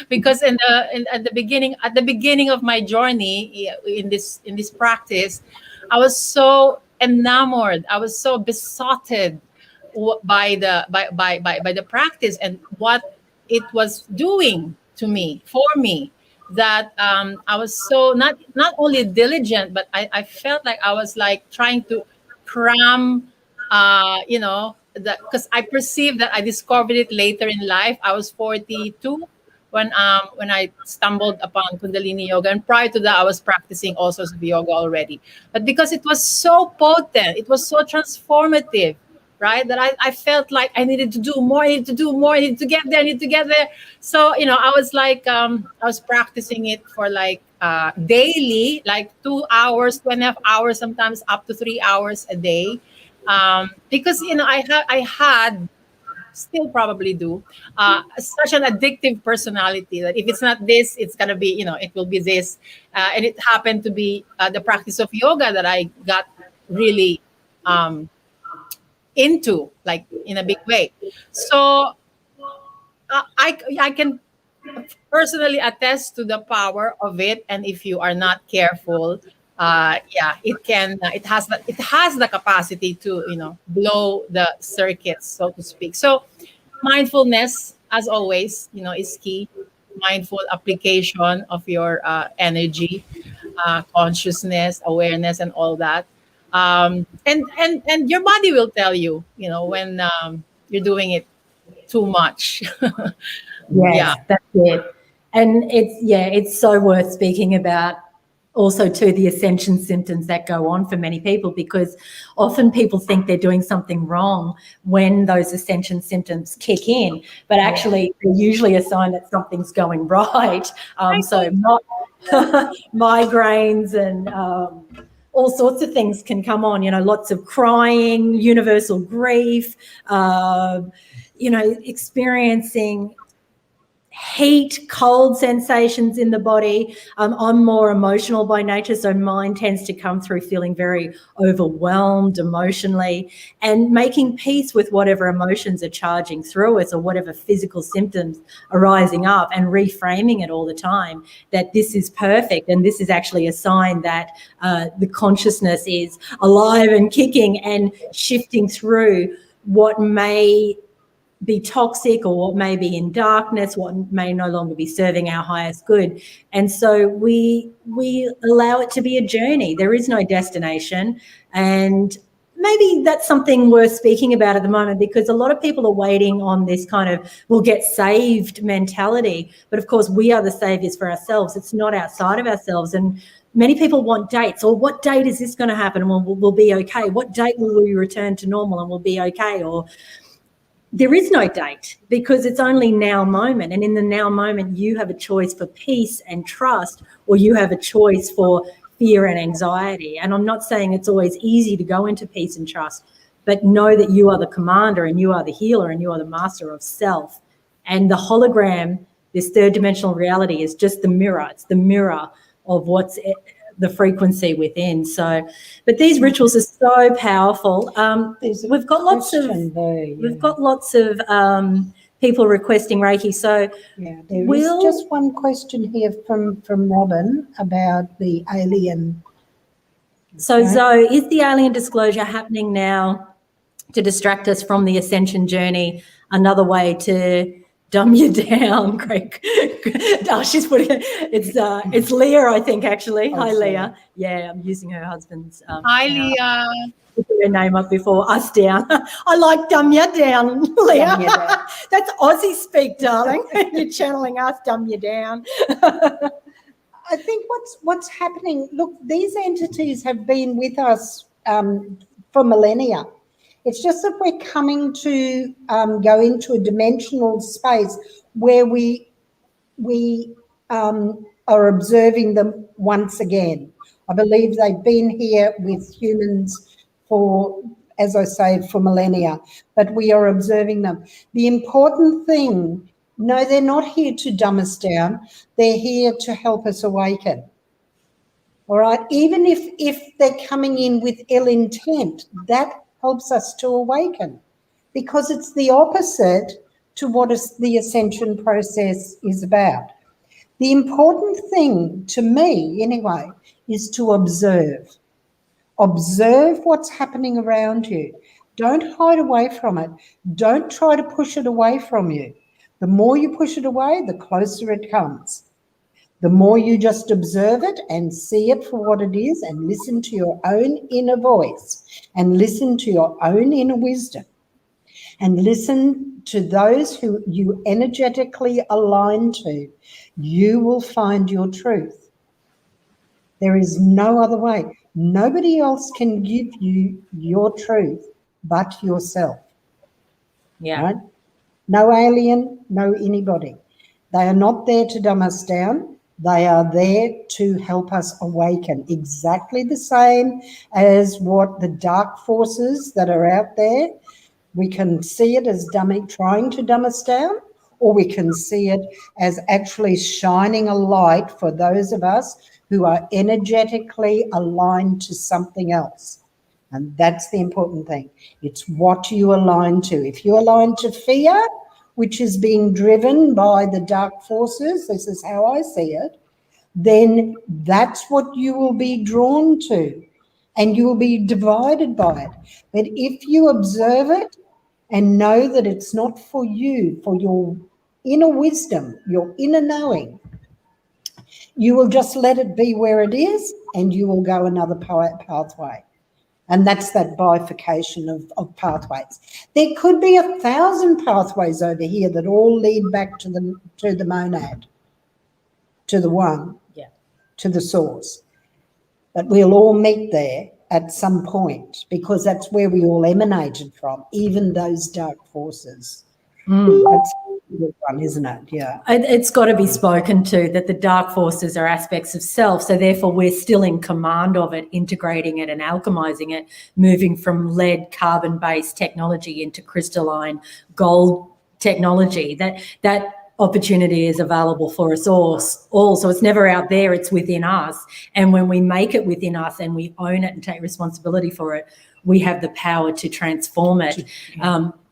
because at the beginning of my journey in this practice, I was so enamored, I was so besotted by the practice and what it was doing to me, for me, that I was so not only diligent, but I felt like I was like trying to cram, because I perceived that I discovered it later in life. I was 42 when I stumbled upon Kundalini yoga, and prior to that, I was practicing all sorts of yoga already. But because it was so potent, it was so transformative, right? That I felt like I needed to do more, I needed to do more, I needed to get there, I needed to get there. So, I was like, I was practicing it for like daily, like 2 hours, 2.5 hours, sometimes up to 3 hours a day. Because, I had, still probably do, such an addictive personality that if it's not this, it's going to be, it will be this. And it happened to be the practice of yoga that I got really into, like in a big way. So I can personally attest to the power of it, and if you are not careful, it has the capacity to blow the circuits, so to speak. So mindfulness, as always, is key. Mindful application of your energy, consciousness, awareness, and all that. And your body will tell you, when you're doing it too much. Yes, that's it. And it's so worth speaking about also too, the ascension symptoms that go on for many people, because often people think they're doing something wrong when those ascension symptoms kick in, but actually they're usually a sign that something's going right. So migraines and all sorts of things can come on, lots of crying, universal grief, experiencing heat, cold sensations in the body. I'm more emotional by nature, so mine tends to come through feeling very overwhelmed emotionally, and making peace with whatever emotions are charging through us or whatever physical symptoms are rising up, and reframing it all the time that this is perfect and this is actually a sign that the consciousness is alive and kicking and shifting through what may be toxic or what may be in darkness, what may no longer be serving our highest good. And so we allow it to be a journey. There is no destination. And maybe that's something worth speaking about at the moment, because a lot of people are waiting on this kind of we'll get saved mentality. But of course, we are the saviors for ourselves. It's not outside of ourselves. And many people want dates, or what date is this going to happen and we'll be okay? What date will we return to normal and we'll be okay? Or there is no date, because it's only now moment. And in the now moment, you have a choice for peace and trust, or you have a choice for fear and anxiety. And I'm not saying it's always easy to go into peace and trust, but know that you are the commander and you are the healer and you are the master of self. And the hologram, this third dimensional reality, is just the mirror. It's the mirror of what's the frequency within. So, but these rituals are so powerful. We've got lots of people requesting Reiki. So yeah, there is just one question here from Robin about the alien. So Zoe, is the alien disclosure happening now to distract us from the ascension journey? Another way to dumb you down, Greg. Oh, she's putting it. It's Leah, I think, actually. Hi, Leah. Yeah, I'm using her husband's. Hi, Leah. Put her name up before us down. I like dumb you down, Leah. Dumb you down. That's Aussie speak, darling. You're channeling us, dumb you down. I think what's happening. Look, these entities have been with us for millennia. It's just that we're coming to go into a dimensional space where we are observing them once again. I believe they've been here with humans for, as I say, for millennia, but we are observing them. The important thing, no, they're not here to dumb us down. They're here to help us awaken. All right, even if they're coming in with ill intent, that helps us to awaken, because it's the opposite to what the ascension process is about. The important thing to me, anyway, is to observe. Observe what's happening around you. Don't hide away from it. Don't try to push it away from you. The more you push it away, the closer it comes. The more you just observe it and see it for what it is, and listen to your own inner voice, and listen to your own inner wisdom, and listen to those who you energetically align to, you will find your truth. There is no other way. Nobody else can give you your truth but yourself. Yeah. Right? No alien, no anybody. They are not there to dumb us down. They are there to help us awaken, exactly the same as what the dark forces that are out there. We can see it as trying to dumb us down, or we can see it as actually shining a light for those of us who are energetically aligned to something else. And that's the important thing. It's what you align to. If you align to fear, which is being driven by the dark forces, this is how I see it, then that's what you will be drawn to, and you will be divided by it. But if you observe it and know that it's not for you, for your inner wisdom, your inner knowing, you will just let it be where it is, and you will go another pathway. And that's that bifurcation of pathways. There could be 1,000 pathways over here that all lead back to the monad, to the one, to the source. But we'll all meet there at some point, because that's where we all emanated from, even those dark forces. That's a good one, isn't it? Yeah. It's got to be spoken to, that the dark forces are aspects of self. So therefore we're still in command of it, integrating it and alchemizing it, moving from lead carbon-based technology into crystalline gold technology. That opportunity is available for us all. So it's never out there, it's within us. And when we make it within us and we own it and take responsibility for it, we have the power to transform it.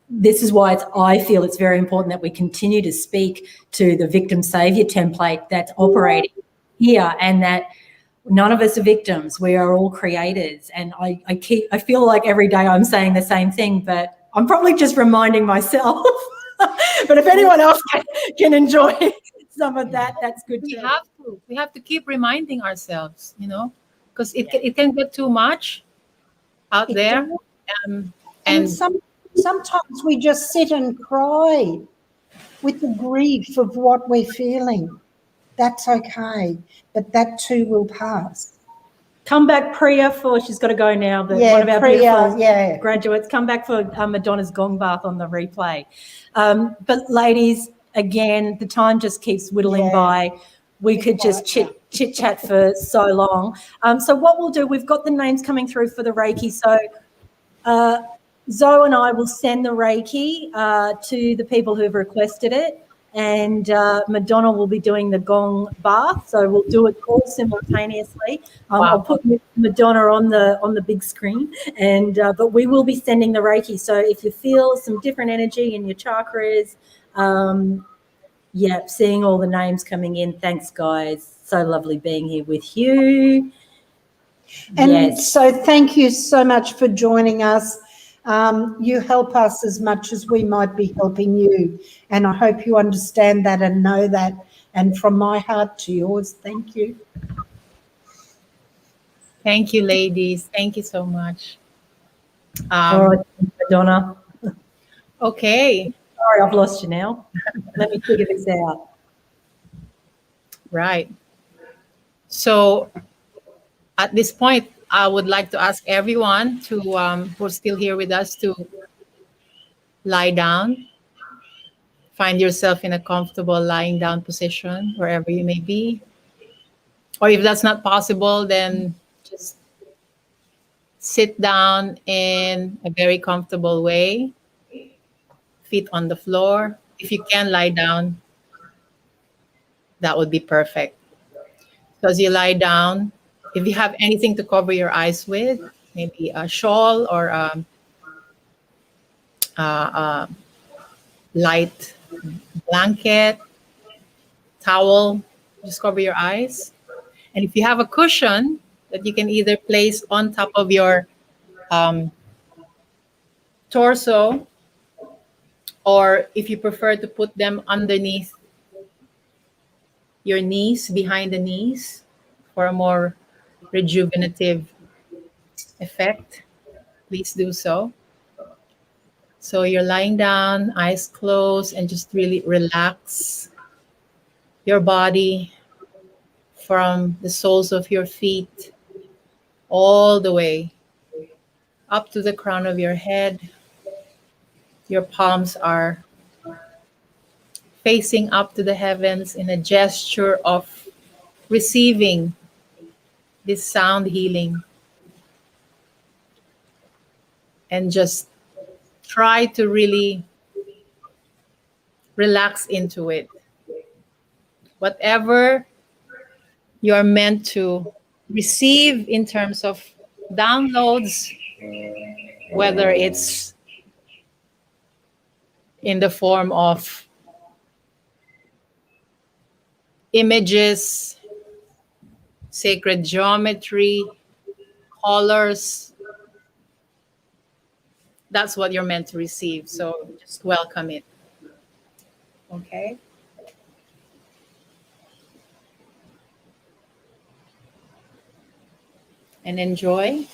This is why I feel it's very important that we continue to speak to the victim savior template that's operating here, and that none of us are victims. We are all creators. And I feel like every day I'm saying the same thing, but I'm probably just reminding myself. But if anyone else can enjoy some of that, that's good too. We have to keep reminding ourselves, because it can get too much out there. And sometimes we just sit and cry with the grief of what we're feeling. That's okay, but that too will pass. Come back, Priya, she's got to go now, but one of our beautiful graduates, come back for Madonna's Gong bath on the replay. But ladies, again, the time just keeps whittling by. We could just chit-chat for so long. So what we'll do, we've got the names coming through for the Reiki. So Zoe and I will send the Reiki to the people who've requested it. And Madonna will be doing the Gong bath, so we'll do it all simultaneously. I'll put Madonna on the big screen, and but we will be sending the Reiki. So if you feel some different energy in your chakras, seeing all the names coming in. Thanks, guys. So lovely being here with you. And so thank you so much for joining us. You help us as much as we might be helping you. And I hope you understand that and know that. And from my heart to yours, thank you. Thank you, ladies. Thank you so much. All right, Madonna. Okay. Sorry, I've lost you now. Let me figure this out. Right. So at this point, I would like to ask everyone to who's still here with us to lie down. Find yourself in a comfortable lying down position wherever you may be. Or if that's not possible, then just sit down in a very comfortable way. Feet on the floor. If you can lie down, that would be perfect. So as you lie down, if you have anything to cover your eyes with, maybe a shawl or a light blanket, towel, just cover your eyes. And if you have a cushion that you can either place on top of your torso, or if you prefer to put them underneath your knees, behind the knees, for a more rejuvenative effect, please do so. So you're lying down, eyes closed, and just really relax your body from the soles of your feet all the way up to the crown of your head. Your palms are facing up to the heavens in a gesture of receiving this sound healing. And just try to really relax into it. Whatever you're meant to receive in terms of downloads, whether it's in the form of images, sacred geometry, colors, that's what you're meant to receive. So just welcome it. Okay? And enjoy.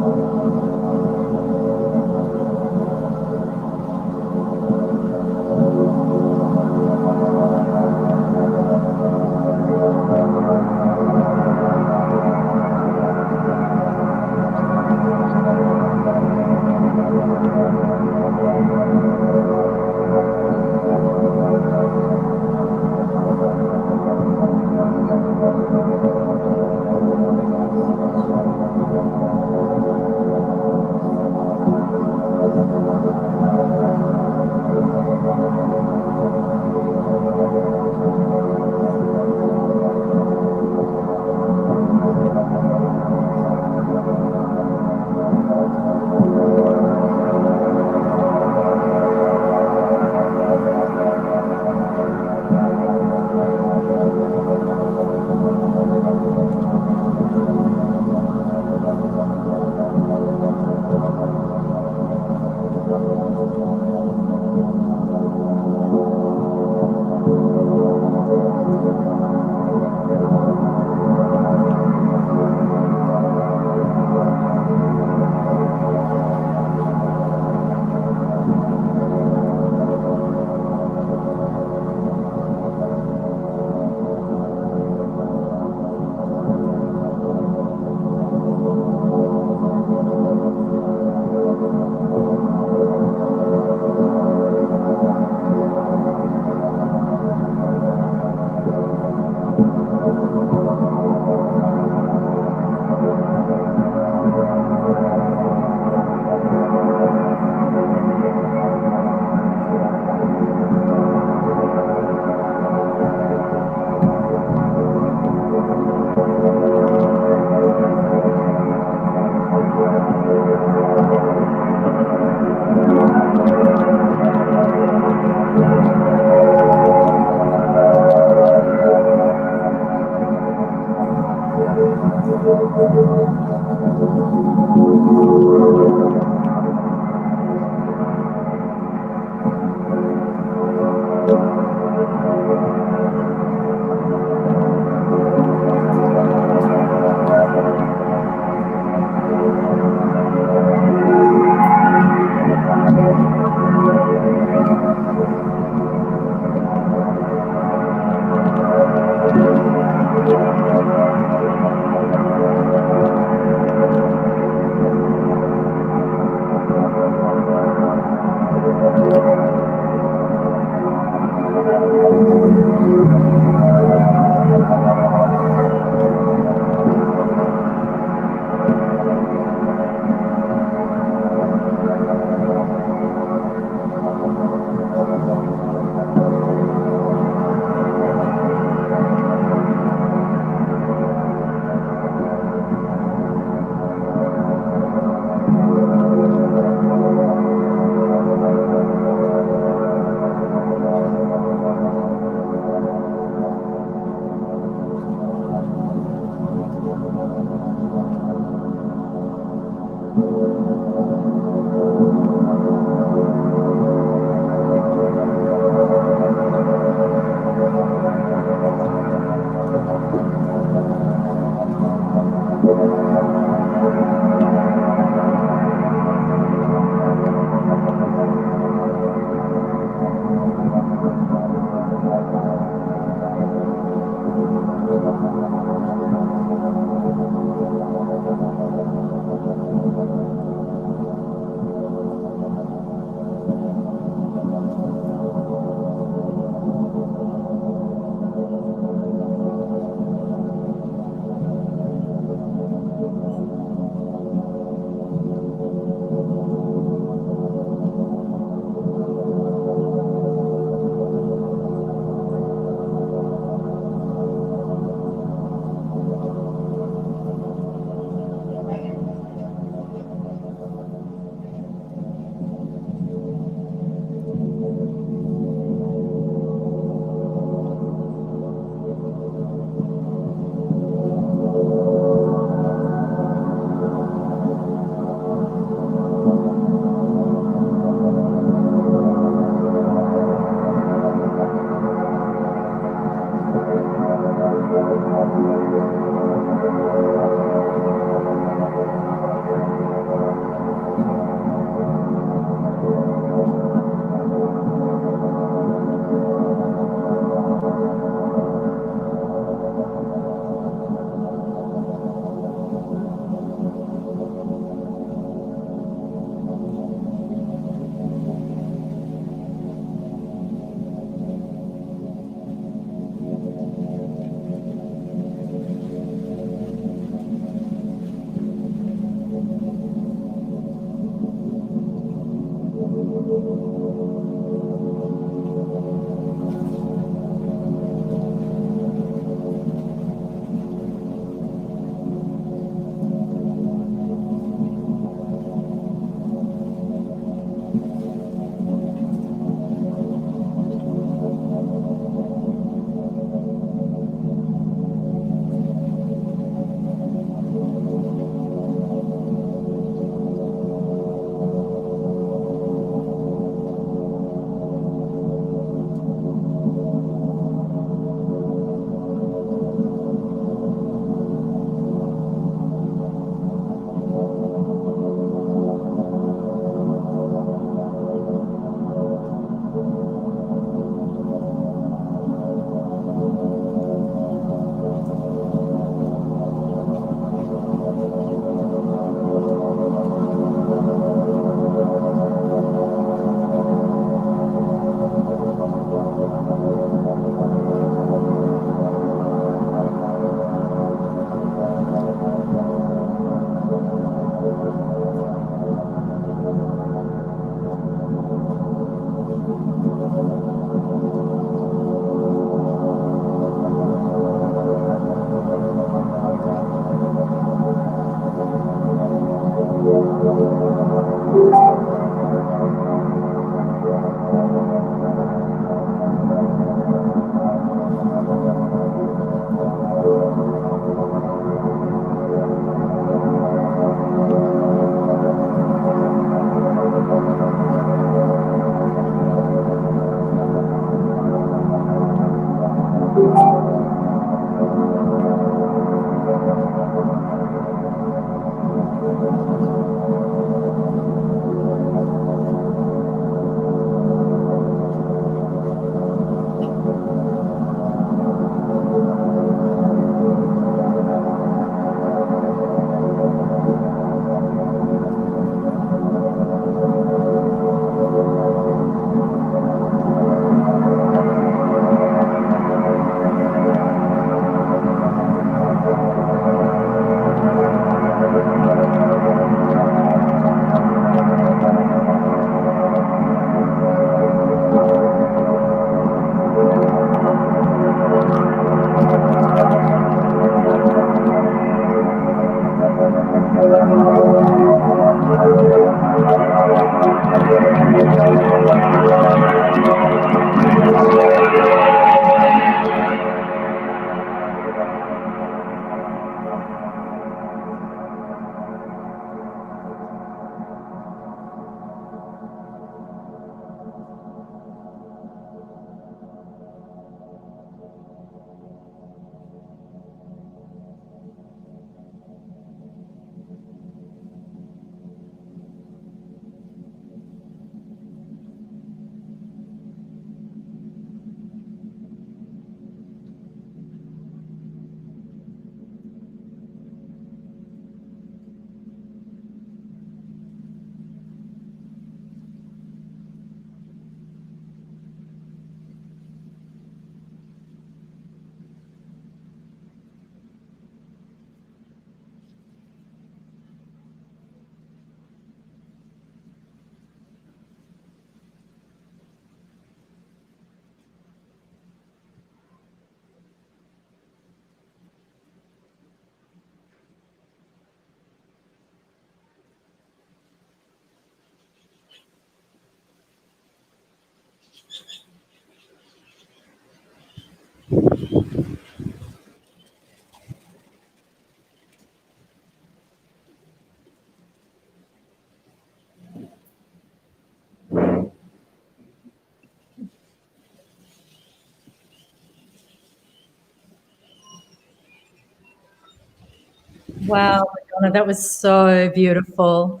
Wow, Madonna, that was so beautiful.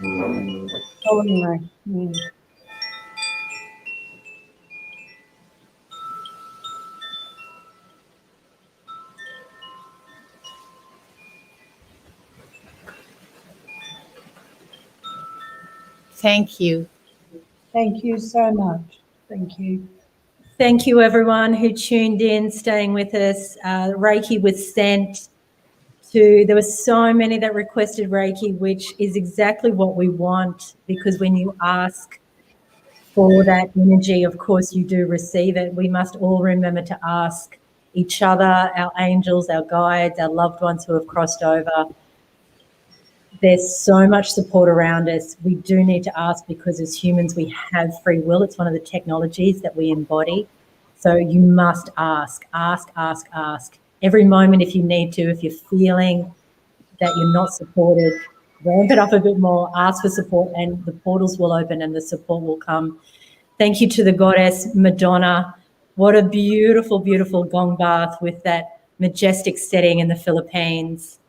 Oh, anyway. Mm. Thank you. Thank you so much. Thank you. Thank you, everyone who tuned in, staying with us. Reiki was sent to, there were so many that requested Reiki, which is exactly what we want, because when you ask for that energy, of course, you do receive it. We must all remember to ask each other, our angels, our guides, our loved ones who have crossed over. There's so much support around us. We do need to ask, because as humans, we have free will. It's one of the technologies that we embody. So you must ask, ask, ask, ask. Every moment, if you need to, if you're feeling that you're not supported, ramp it up a bit more, ask for support, and the portals will open and the support will come. Thank you to the goddess Madonna. What a beautiful, beautiful gong bath with that majestic setting in the Philippines.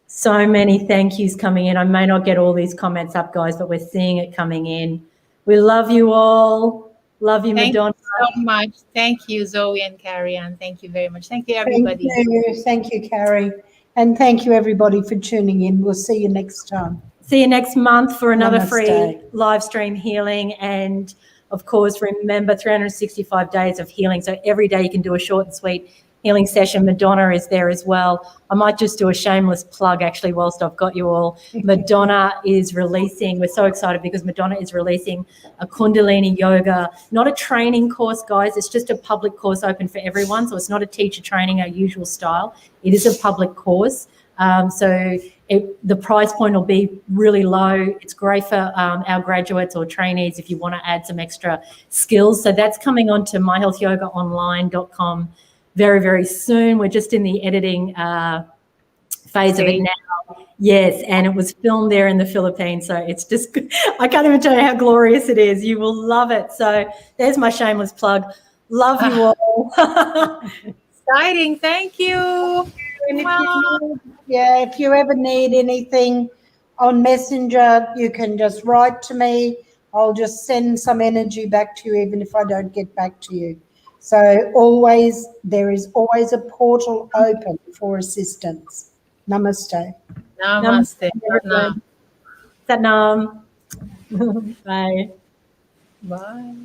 So many thank yous coming in. I may not get all these comments up, guys, but we're seeing it coming in. We love you all. Love you, Thank Madonna. you so much. Thank you, Zoe and Carrie Ann. Thank you very much. Thank you, Thank everybody. you. Thank you, Carrie. And thank you, everybody, for tuning in. We'll see you next time. See you next month for another Namaste. free live stream healing. And of course, remember 365 days of healing. So every day you can do a short and sweet healing session. Madonna is there as well. I might just do a shameless plug actually whilst I've got you all. Madonna is releasing, we're so excited because Madonna is releasing a Kundalini yoga, not a training course, guys. It's just a public course open for everyone. So it's not a teacher training, our usual style. It is a public course. The price point will be really low. It's great for our graduates or trainees if you want to add some extra skills. So that's coming on to myhealthyogaonline.com very, very soon. We're just in the editing phase of it now. Yes, and it was filmed there in the Philippines. So it's just, I can't even tell you how glorious it is. You will love it. So there's my shameless plug. Love you all. Exciting. Thank you. If you ever need anything on Messenger, you can just write to me. I'll just send some energy back to you, even if I don't get back to you. So there is always a portal open for assistance. Namaste. Namaste. Namaste. Satnam. Bye. Bye.